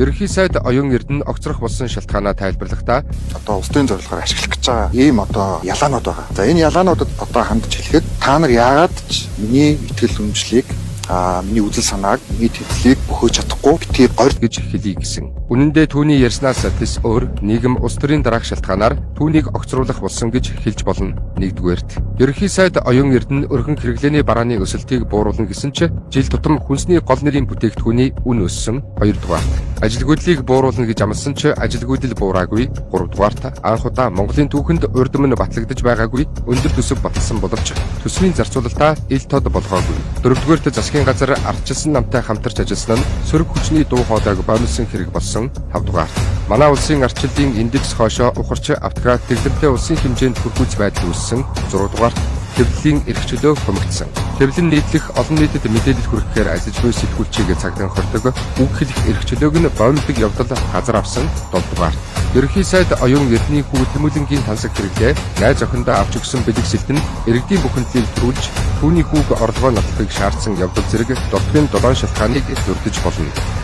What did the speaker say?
Ерөнхий сайд оюун эрдэнэ огцрох болсон шалтгаанаа тайлбарлахдаа одоо улсын зорилгоор ашиглах гэж байгаа ийм одоо ялаанууд байгаа. За энэ ялаануудад одоо хандж хэлэхэд та нар яагаад ч миний итгэл үнэмшлийг миний үзэл санааг, миний тэтгэлийг бөхөөж чадахгүй битгий горь гэж хэлье гэсэн. Үнэн дээр түүний ярьснаас тэс өөр нийгэм улс төрийн дараах шалтгаанаар түүнийг огцруулах болсон гэж хэлж болно. Нэгдүгээрт ерөнхий сайд оюун эрдэнэ өргөн хэрэглээний барааны өсөлтийг бууруулна гэсэн ч жил тутам хүнсний гол нэрийн бүтээгдэхүүний үн өссөн. Хоёрдугаарт ажилгүйдлийг бууруулна гэж амласан ч ажилгүйдэл буураагүй. Гуравдугаарт анх удаа Монголын түүхэнд урд өмнө батлагдаж байгаагүй өндөр төсөв баталсан боловч төсвийн зарцуулалтаа ил тод болгоогүй. Дөрөвдүгээрт засгийн газар ардчилсан намтай хамтарч ажилласан нь сөрөг хүчний дуу хоолойг боомлсон хэрэг болсон. 5-дугаар манай улсын ардчилтын индекс хойшоо ухарч автократ дэглэмтэй улсын хэмжээнд хүргүүц байдал үүссэн. 6-дугаар хэвлэлийн эрх чөлөө хумигдсан. Хэвлэн нийтлэх олон нийтэд мэдээлэл хүрэхээр ажиллаж буй сэтгүүлчийг цагдан хордог үг хэлэх эрх чөлөөг нь боомлдог явдал газар авсан. 7-дугаар ерөнхий сайд оюун эрдэнэ хүү Тэмүүлэнгийн тансаг хэрэглээ найз охиндоо авч өгсөн бэлэг сэлтэн иргэдийн бүхэндлийг төрүүлж түүний хүүг орлогоо нотлохыг шаардсан явдал зэрэг долдгийн 7 шалтгааныг дурдж болно.